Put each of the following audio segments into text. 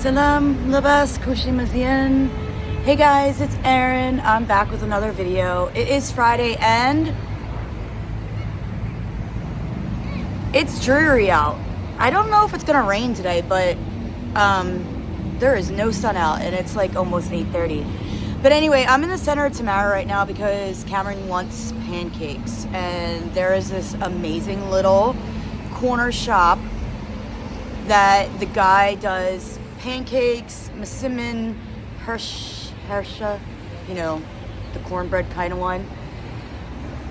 Salam Labas Kushimazian. Hey guys, it's Erin. I'm back with another video. It is Friday and it's dreary out. I don't know if it's gonna rain today, but there is no sun out and it's like almost 8:30. But anyway, I'm in the center of Tamara right now because Cameron wants pancakes, and there is this amazing little corner shop that the guy does pancakes, masimin, hersha, you know, the cornbread kind of one.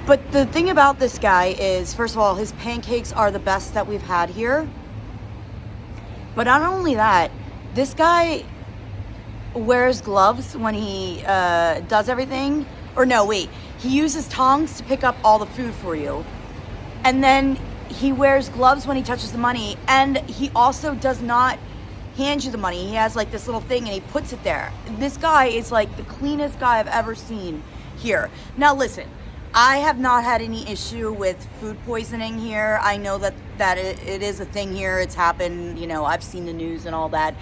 But the thing about this guy is, first of all, his pancakes are the best that we've had here. But not only that, this guy wears gloves when he does everything. Or no, wait, he uses tongs to pick up all the food for you. And then he wears gloves when he touches the money, and he also does not hand you the money. He has like this little thing and he puts it there. This guy is like the cleanest guy I've ever seen here. Now listen, I have not had any issue with food poisoning here. I know that it is a thing here. It's happened, you know, I've seen the news and all that,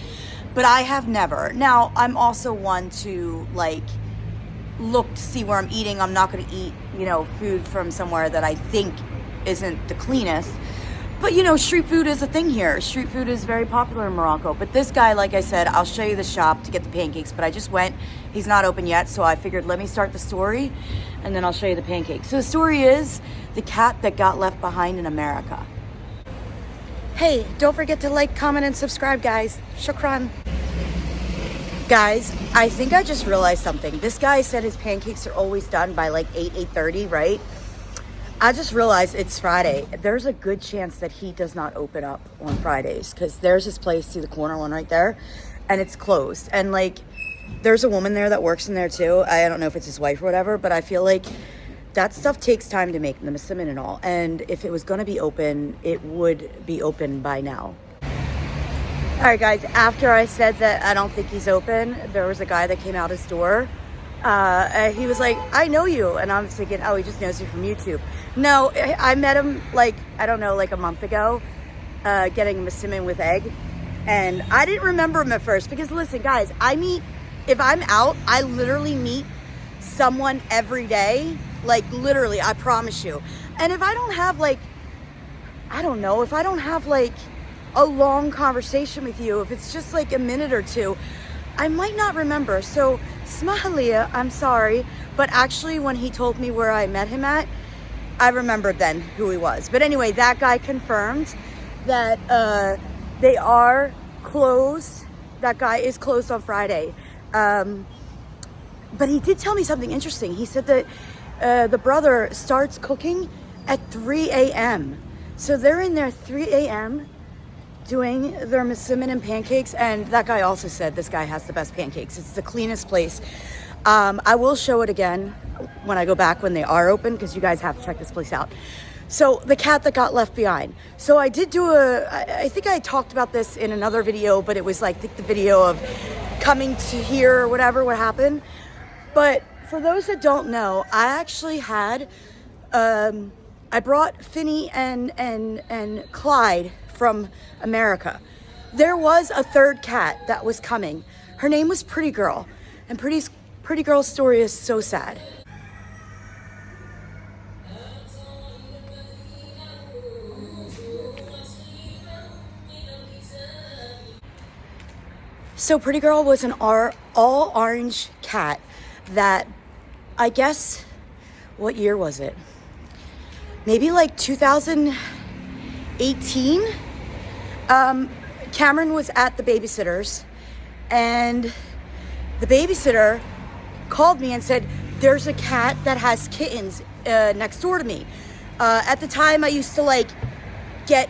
but I have never. Now, I'm also one to like look to see where I'm eating. I'm not going to eat, you know, food from somewhere that I think isn't the cleanest. But you know, street food is a thing here. Street food is very popular in Morocco. But this guy, like I said, I'll show you the shop to get the pancakes, but I just went. He's not open yet, so I figured let me start the story and then I'll show you the pancakes. So the story is the cat that got left behind in America. Hey, don't forget to like, comment, and subscribe, guys. Shukran. Guys, I think I just realized something. This guy said his pancakes are always done by like 8:30, right? I just realized it's Friday. There's a good chance that he does not open up on Fridays, because there's this place, see the corner one right there, and it's closed. And like, there's a woman there that works in there too. I don't know if it's his wife or whatever, but I feel like that stuff takes time to make, the masimin and all. And if it was going to be open, it would be open by now. All right, guys, after I said that I don't think he's open, there was a guy that came out his door. He was like, I know you. And I'm thinking, oh, he just knows you from YouTube. No, I met him like, I don't know, like a month ago, getting masimin with egg. And I didn't remember him at first because listen, guys, if I'm out, I literally meet someone every day. Like literally, I promise you. And if I don't have like, I don't know, if I don't have like a long conversation with you, if it's just like a minute or two, I might not remember. So Smahalia, I'm sorry. But actually when he told me where I met him at, I remembered then who he was. But anyway, that guy confirmed that they are closed. That guy is closed on Friday. But he did tell me something interesting. He said that the brother starts cooking at 3 a.m. So they're in there 3 a.m. doing their masimin and pancakes. And that guy also said this guy has the best pancakes. It's the cleanest place. I will show it again when I go back when they are open, because you guys have to check this place out. So the cat that got left behind. So I did do I think I talked about this in another video, but it was like the video of coming to here or whatever, what happened. But for those that don't know, I actually had, I brought Finny and Clyde from America. There was a third cat that was coming. Her name was Pretty Girl. And Pretty Girl's story is so sad. So Pretty Girl was an all orange cat that, I guess, what year was it? Maybe like 2018. Cameron was at the babysitter's, and the babysitter called me and said, there's a cat that has kittens next door to me. At the time, I used to like get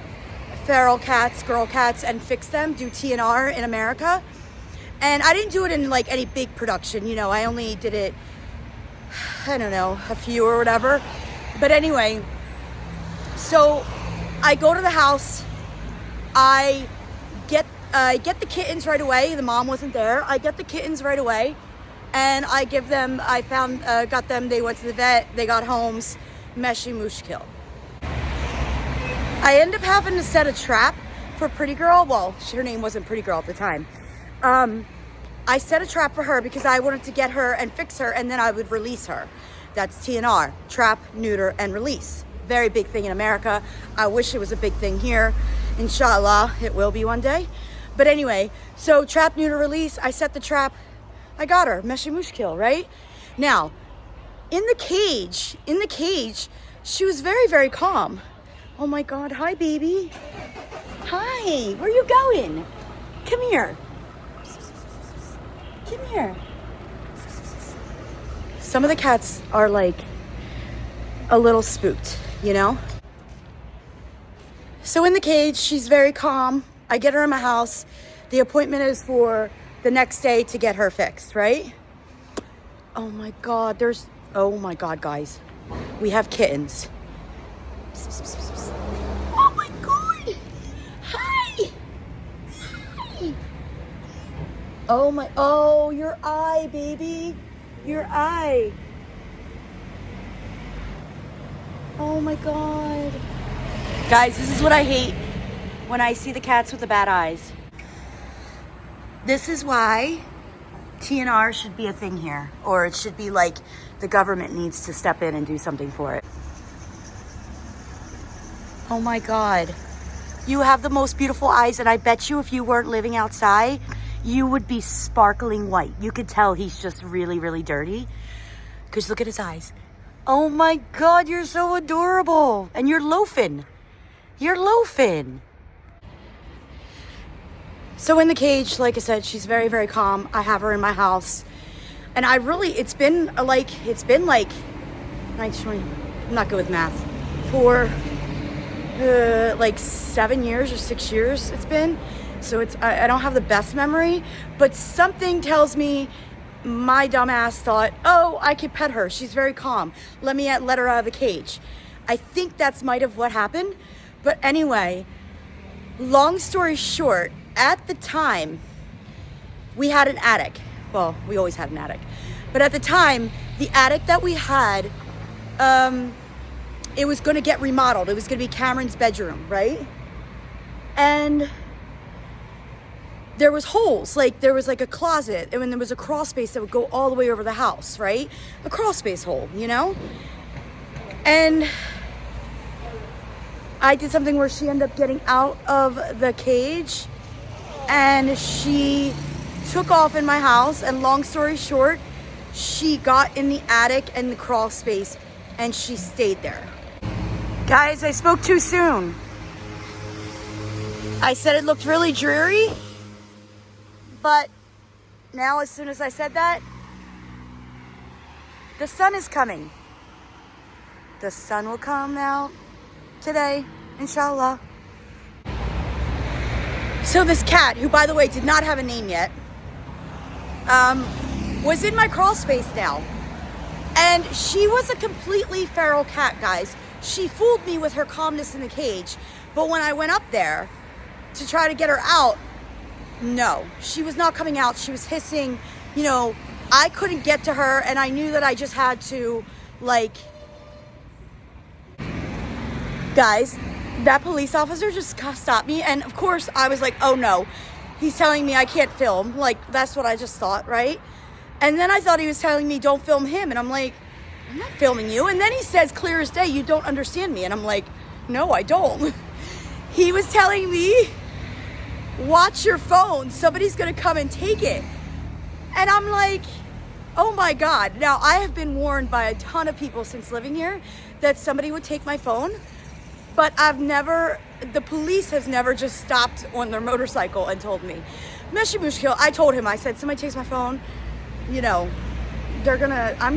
feral cats, girl cats, and fix them, do TNR in America. And I didn't do it in like any big production, you know, I only did it, I don't know, a few or whatever. But anyway, so I go to the house, I get the kittens right away. The mom wasn't there. I get the kittens right away, and I give them, got them, they went to the vet, they got homes, Meshi Mushkil. I end up having to set a trap for Pretty Girl. Well, her name wasn't Pretty Girl at the time. I set a trap for her because I wanted to get her and fix her, and then I would release her. That's TNR, trap, neuter, and release. Very big thing in America. I wish it was a big thing here. Inshallah, it will be one day. But anyway, so trap, neuter, release. I set the trap. I got her. Meshi Mushkil, right? Now, in the cage, she was very, very calm. Oh my God. Hi, baby. Hi. Where are you going? Come here. Come here. Some of the cats are like a little spooked, you know? So in the cage, she's very calm. I get her in my house. The appointment is for the next day to get her fixed, right? Oh my God, oh my God, guys. We have kittens. Oh my God. Hi. Hi. Oh, your eye, baby. Your eye. Oh my God. Guys, this is what I hate when I see the cats with the bad eyes. This is why TNR should be a thing here, or it should be like the government needs to step in and do something for it. Oh my God. You have the most beautiful eyes, and I bet you if you weren't living outside, you would be sparkling white. You could tell he's just really, really dirty. Because look at his eyes. Oh my God, you're so adorable. And you're loafing. You're loafing. So in the cage, like I said, she's very, very calm. I have her in my house. And it's been like 19, I'm not good with math. For like 7 years or 6 years it's been. So I don't have the best memory, but something tells me my dumbass thought, oh, I could pet her. She's very calm. Let her out of the cage. I think that's might have what happened. But anyway, long story short, at the time, we had an attic. Well, we always had an attic. But at the time, the attic that we had, it was going to get remodeled. It was going to be Cameron's bedroom, right? And there was holes. Like, there was like a closet, and then there was a crawl space that would go all the way over the house, right? A crawl space hole, you know? And I did something where she ended up getting out of the cage, and she took off in my house, and long story short, she got in the attic and the crawl space, and she stayed there. Guys, I spoke too soon. I said it looked really dreary, but now as soon as I said that, the sun is coming. The sun will come out today, inshallah. So this cat, who by the way did not have a name yet, was in my crawl space now. And she was a completely feral cat, guys. She fooled me with her calmness in the cage, but when I went up there to try to get her out, no, she was not coming out. She was hissing, you know, I couldn't get to her, and I knew that I just had to, like, guys, that police officer just stopped me, and of course I was like, oh no, he's telling me I can't film. Like, that's what I just thought, right? And then I thought he was telling me don't film him, and I'm like, I'm not filming you. And then he says clear as day, you don't understand me. And I'm like, no, I don't. He was telling me, watch your phone, somebody's gonna come and take it. And I'm like, oh my God. Now, I have been warned by a ton of people since living here that somebody would take my phone, but the police has never just stopped on their motorcycle and told me. Meshi Mushkil, I told him, I said, somebody takes my phone, you know, I'm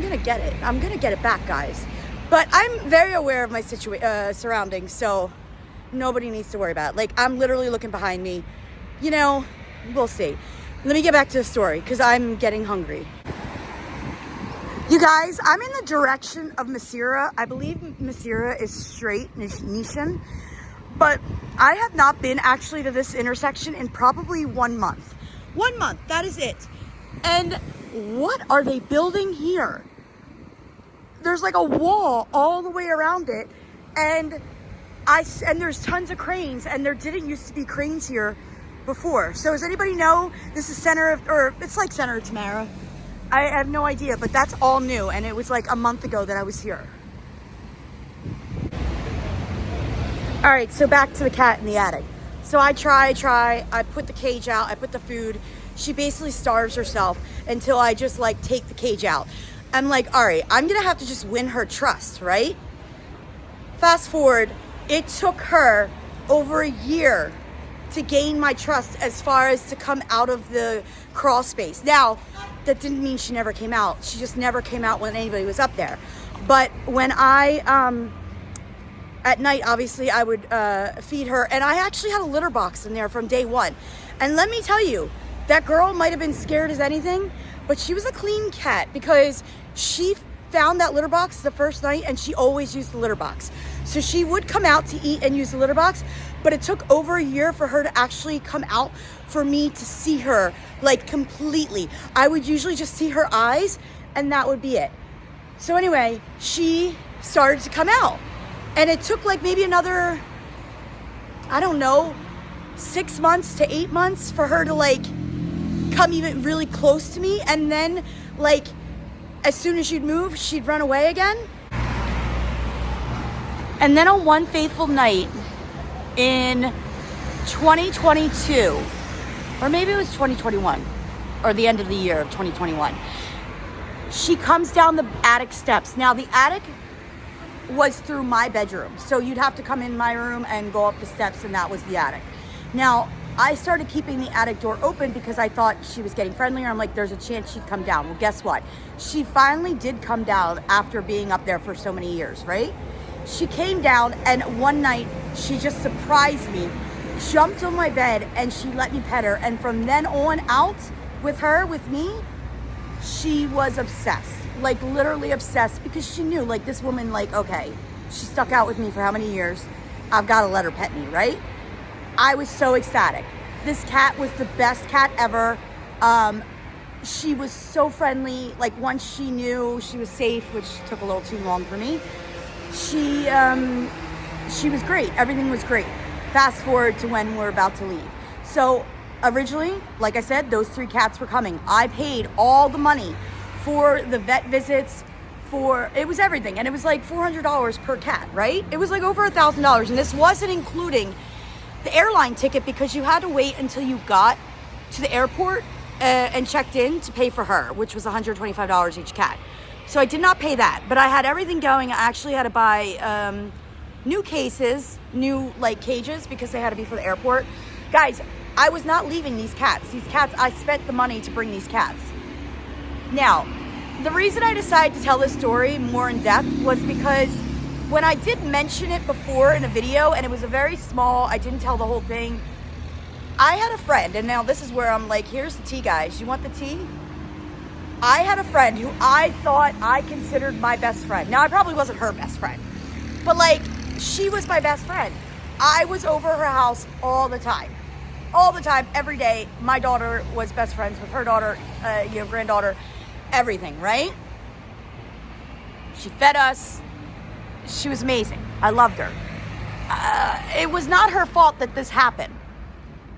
gonna get it. I'm gonna get it back, guys. But I'm very aware of my surroundings, so nobody needs to worry about it. Like, I'm literally looking behind me. You know, we'll see. Let me get back to the story, because I'm getting hungry. You guys, I'm in the direction of Masira. I believe Masira is straight, Nishan. But I have not been actually to this intersection in probably 1 month. 1 month, that is it. And what are they building here? There's like a wall all the way around it. And there's tons of cranes, and there didn't used to be cranes here before. So does anybody know this is it's like center of Tamara? I have no idea, but that's all new. And it was like a month ago that I was here. All right, so back to the cat in the attic. So I put the cage out, I put the food. She basically starves herself until I just like take the cage out. I'm like, all right, I'm gonna have to just win her trust, right? Fast forward, it took her over a year to gain my trust as far as to come out of the crawl space. Now, that didn't mean she never came out. She just never came out when anybody was up there. But when at night, obviously, I would feed her. And I actually had a litter box in there from day one. And let me tell you, that girl might have been scared as anything, but she was a clean cat because she found that litter box the first night and she always used the litter box. So she would come out to eat and use the litter box, but it took over a year for her to actually come out for me to see her like completely. I would usually just see her eyes and that would be it. So anyway, she started to come out. And it took like maybe another, I don't know, 6 months to 8 months for her to like come even really close to me. And then like, as soon as she'd move, she'd run away again. And then on one fateful night in 2022, or maybe it was 2021, or the end of the year of 2021, she comes down the attic steps. Now the attic was through my bedroom. So you'd have to come in my room and go up the steps, and that was the attic. Now, I started keeping the attic door open because I thought she was getting friendlier. I'm like, there's a chance she'd come down. Well, guess what? She finally did come down after being up there for so many years, right? She came down, and one night she just surprised me, jumped on my bed, and she let me pet her. And from then on out with me, she was obsessed. Like literally obsessed, because she knew like this woman, like, okay, she stuck out with me for how many years? I've got to let her pet me, right? I was so ecstatic. This cat was the best cat ever. She was so friendly. Like once she knew she was safe, which took a little too long for me, she was great. Everything was great. Fast forward to when we're about to leave. So originally, like I said, those 3 cats were coming. I paid all the money for the vet visits, it was everything. And it was like $400 per cat, right? It was like over $1,000. And this wasn't including the airline ticket, because you had to wait until you got to the airport and checked in to pay for her, which was $125 each cat. So I did not pay that, but I had everything going. I actually had to buy new like cages, because they had to be for the airport. Guys, I was not leaving these cats. These cats, I spent the money to bring these cats. Now, the reason I decided to tell this story more in depth was because when I did mention it before in a video, and it was a very small, I didn't tell the whole thing. I had a friend, and now this is where I'm like, here's the tea, guys. You want the tea? I had a friend who I thought I considered my best friend. Now, I probably wasn't her best friend, but like, she was my best friend. I was over her house all the time, every day. My daughter was best friends with her daughter, granddaughter, everything, right? She fed us. She was amazing. I loved her. It was not her fault that this happened,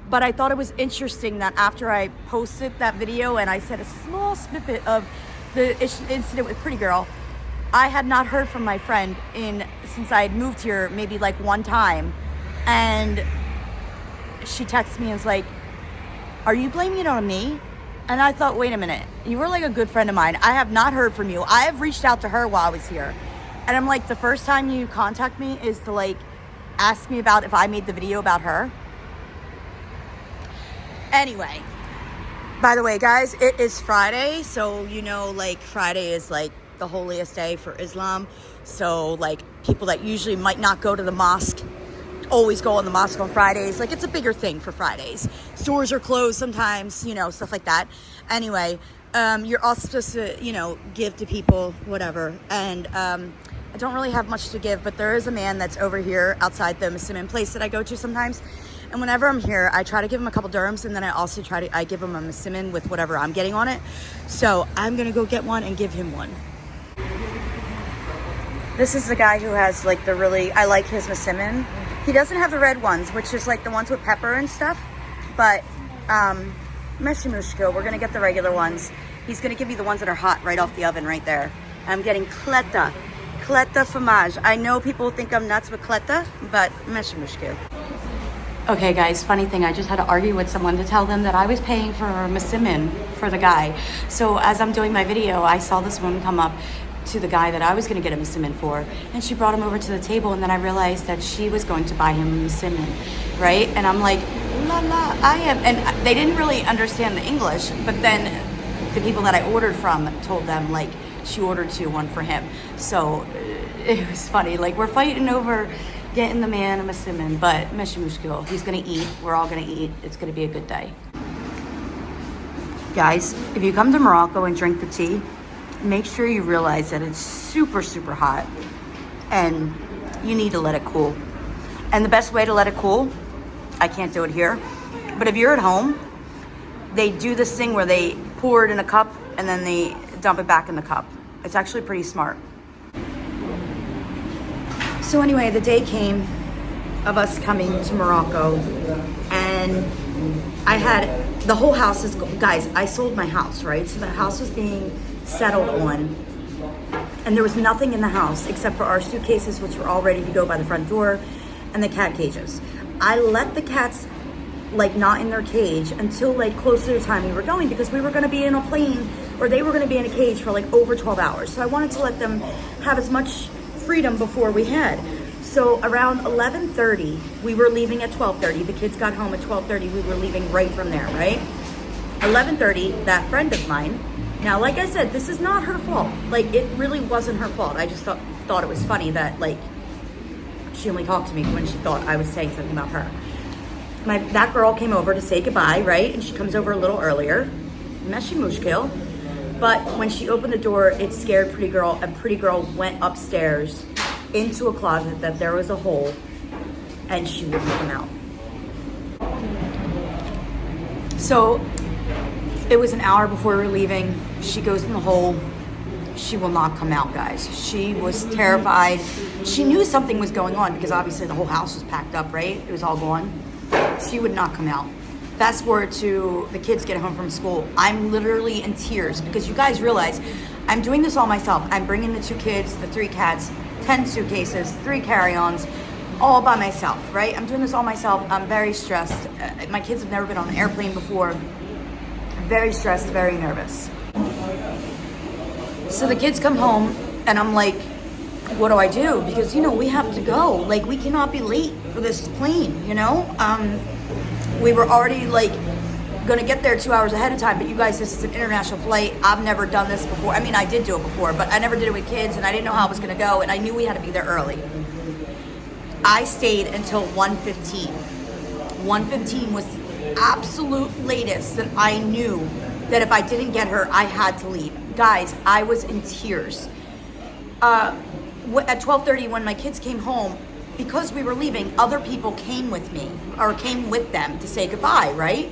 but I thought it was interesting that after I posted that video and I said a small snippet of the incident with Pretty Girl, I had not heard from my friend since I had moved here, maybe like one time, and she texted me and was like, "Are you blaming it on me?" And I thought, wait a minute, you were like a good friend of mine. I have not heard from you. I have reached out to her while I was here. And I'm like, the first time you contact me is to like ask me about if I made the video about her. Anyway, by the way, guys, it is Friday. So, like Friday is like the holiest day for Islam. So like people that usually might not go to the mosque always go on the mosque on Fridays. Like it's a bigger thing for Fridays. Stores are closed sometimes, stuff like that. Anyway, you're also supposed to, give to people, whatever. And I don't really have much to give, but there is a man that's over here outside the Muslim place that I go to sometimes. And whenever I'm here, I try to give him a couple dirhams, and then I also I give him a Muslim with whatever I'm getting on it. So I'm going to go get one and give him one. This is the guy who has like I like his Muslim. He doesn't have the red ones, which is like the ones with pepper and stuff. But Meshimushko, we're gonna get the regular ones. He's gonna give you the ones that are hot right off the oven right there. I'm getting kleta fromage. I know people think I'm nuts with kleta, but Meshimushko. Okay guys, funny thing, I just had to argue with someone to tell them that I was paying for Masimin for the guy. So as I'm doing my video, I saw this woman come up to the guy that I was gonna get a Masimin for, and she brought him over to the table, and then I realized that she was going to buy him a Masimin, right? And I'm like, la la, I am, and they didn't really understand the English, but then the people that I ordered from told them like she ordered one for him. So it was funny, like we're fighting over getting the man a Masimin, but Meshimushko, he's gonna eat, we're all gonna eat, it's gonna be a good day. Guys, if you come to Morocco and drink the tea, make sure you realize that it's super, super hot and you need to let it cool. And the best way to let it cool, I can't do it here, but if you're at home, they do this thing where they pour it in a cup and then they dump it back in the cup. It's actually pretty smart. So anyway, the day came of us coming to Morocco, and I had, the whole house is, guys, I sold my house, right? So the house was being settled on, and there was nothing in the house except for our suitcases, which were all ready to go by the front door, and the cat cages. I let the cats like not in their cage until like close to the time we were going, because we were going to be in a plane, or they were going to be in a cage for like over 12 hours. So I wanted to let them have as much freedom before we had. So around 11:30, we were leaving at 12:30. The kids got home at 12:30. We were leaving right from there, right? 11:30, that friend of mine, now like I said, this is not her fault. Like it really wasn't her fault. I just thought it was funny that like she only talked to me when she thought I was saying something about her. That girl came over to say goodbye, right? And she comes over a little earlier. Meshimushko. But when she opened the door, it scared Pretty Girl, and Pretty Girl went upstairs into a closet that there was a hole, and she wouldn't come out. So it was an hour before we were leaving. She goes in the hole. She will not come out, guys. She was terrified. She knew something was going on because obviously the whole house was packed up, right? It was all gone. She would not come out. Fast forward to the kids get home from school. I'm literally in tears because you guys realize I'm doing this all myself. I'm bringing the 2 kids, the 3 cats, 10 suitcases, 3 carry-ons, all by myself, right? I'm doing this all myself. I'm very stressed. My kids have never been on an airplane before. Very stressed, very nervous. So the kids come home and I'm like, what do I do? Because, you know, we have to go. Like, we cannot be late for this plane, you know? We were already like gonna get there 2 hours ahead of time, but you guys, this is an international flight. I've never done this before. I mean, I did do it before, but I never did it with kids, and I didn't know how it was gonna go, and I knew we had to be there early. I stayed until 1:15. 1:15 was the absolute latest that I knew that if I didn't get her, I had to leave. Guys, I was in tears. At 12:30, when my kids came home, because we were leaving, other people came with me, or came with them to say goodbye, right?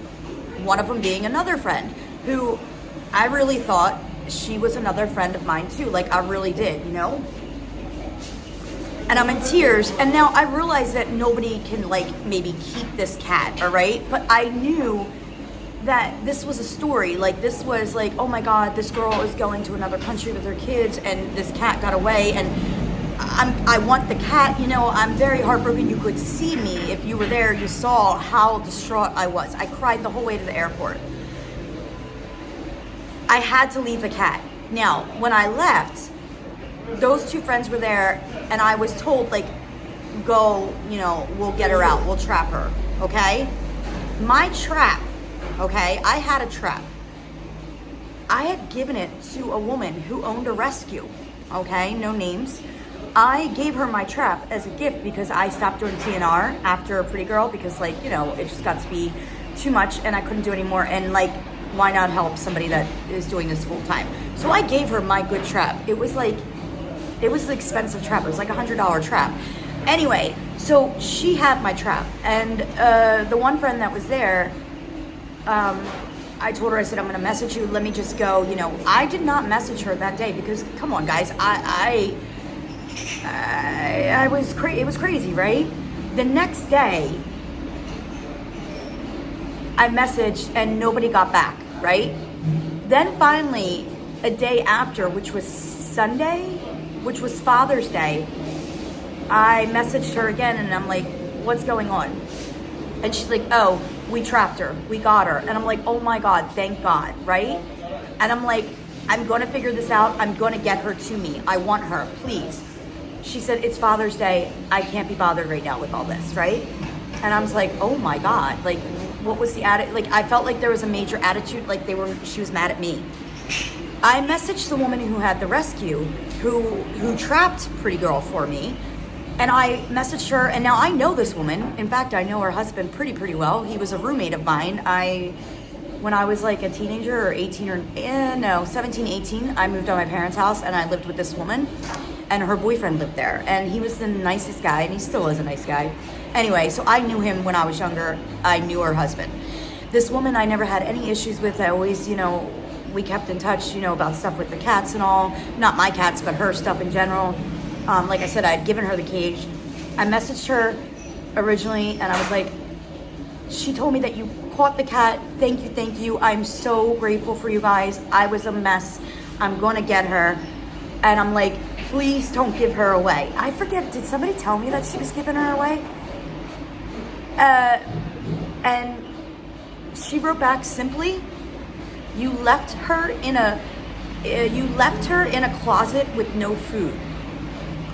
One of them being another friend, who I really thought she was another friend of mine too. Like, I really did, you know? And I'm in tears, and now I realize that nobody can, like, maybe keep this cat, all right? But I knew that this was a story. Like, this was like, oh my God, this girl is going to another country with her kids, and this cat got away, and I want the cat, you know. I'm very heartbroken. You could see me. If you were there, you saw how distraught I was. I cried the whole way to the airport. I had to leave the cat. Now, when I left, those 2 friends were there, and I was told, like, go, you know, we'll get her out. We'll trap her, okay? My trap, okay, I had a trap. I had given it to a woman who owned a rescue, okay, no names. I gave her my trap as a gift because I stopped doing TNR after Pretty Girl because, like, you know, it just got to be too much and I couldn't do anymore. And, like, why not help somebody that is doing this full time? So I gave her my good trap. It was an expensive trap. It was like $100 trap. Anyway, so she had my trap. And the one friend that was there, I told her, I said, I'm going to message you. Let me just go. You know, I did not message her that day because, come on, guys, I was crazy. It was crazy, right? The next day, I messaged and nobody got back, right? Then finally, a day after, which was Sunday, which was Father's Day, I messaged her again and I'm like, what's going on? And she's like, oh, we trapped her. We got her. And I'm like, oh my God, thank God, right? And I'm like, I'm going to figure this out. I'm going to get her to me. I want her, please. She said, it's Father's Day. I can't be bothered right now with all this, right? And I was like, oh my God, like, what was the attitude? Like, I felt like there was a major attitude, like she was mad at me. I messaged the woman who had the rescue, who trapped Pretty Girl for me. And I messaged her, and now I know this woman. In fact, I know her husband pretty well. He was a roommate of mine. When I was like a teenager or 17, 18, I moved out of my parents' house and I lived with this woman, and her boyfriend lived there. And he was the nicest guy, and he still is a nice guy. Anyway, so I knew him when I was younger. I knew her husband. This woman I never had any issues with. I always, we kept in touch, about stuff with the cats and all. Not my cats, but her stuff in general. Like I said, I'd given her the cage. I messaged her originally and I was like, she told me that you caught the cat. Thank you. I'm so grateful for you guys. I was a mess. I'm going to get her. And I'm like, please don't give her away. I forget, did somebody tell me that she was giving her away? And she wrote back simply, you left her in a closet with no food.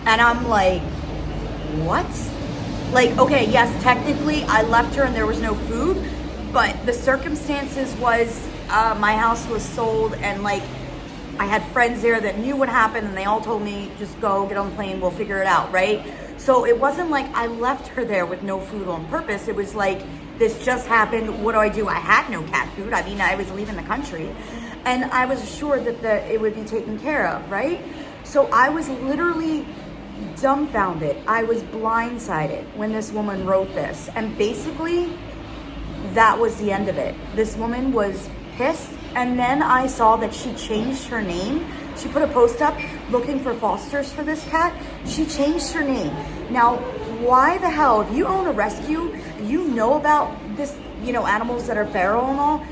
And I'm like, what? Like, okay, yes, technically I left her and there was no food, but the circumstances was my house was sold and like I had friends there that knew what happened and they all told me, just go, get on the plane, we'll figure it out, right? So it wasn't like I left her there with no food on purpose. It was like, this just happened, what do? I had no cat food. I mean, I was leaving the country and I was assured that it would be taken care of, right? So I was literally dumbfounded. I was blindsided when this woman wrote this. And basically, that was the end of it. This woman was pissed. And then I saw that she changed her name. She put a post up looking for fosters for this cat. She changed her name. Now, why the hell, if you own a rescue, you know about this, animals that are feral and all.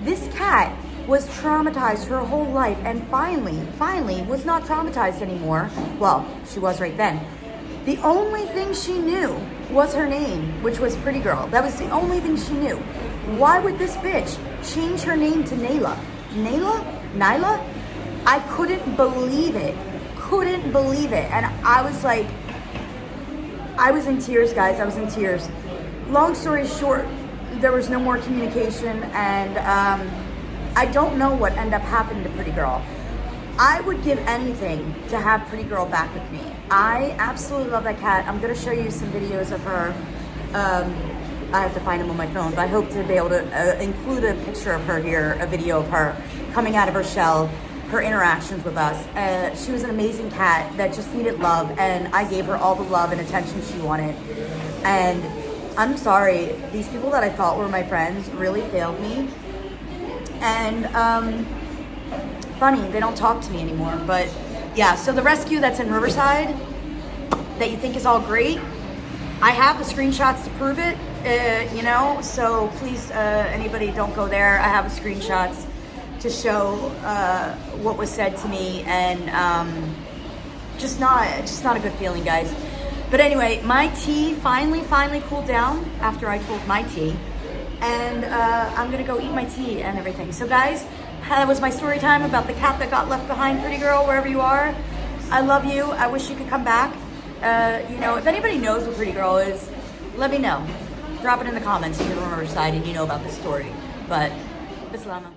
This cat was traumatized her whole life and finally was not traumatized anymore. Well, she was right then. The only thing she knew was her name, which was Pretty Girl. That was the only thing she knew. Why would this bitch change her name to Nayla? Nyla? I couldn't believe it. And I was like, I was in tears, guys. I was in tears. Long story short, there was no more communication and I don't know what ended up happening to Pretty Girl. I would give anything to have Pretty Girl back with me. I absolutely love that cat. I'm gonna show you some videos of her. I have to find them on my phone, but I hope to be able to include a picture of her here, a video of her coming out of her shell, her interactions with us. She was an amazing cat that just needed love, and I gave her all the love and attention she wanted. And I'm sorry, these people that I thought were my friends really failed me. And funny, they don't talk to me anymore. But yeah, so the rescue that's in Riverside that you think is all great, I have the screenshots to prove it, so please, anybody don't go there. I have the screenshots to show what was said to me, and just not a good feeling, guys. But anyway, my tea finally cooled down after I told my tea. And I'm gonna go eat my tea and everything. So guys, that was my story time about the cat that got left behind. Pretty Girl, wherever you are, I love you. I wish you could come back. If anybody knows what Pretty Girl is, let me know. Drop it in the comments if you're from Riverside and you know about this story. But, bislama.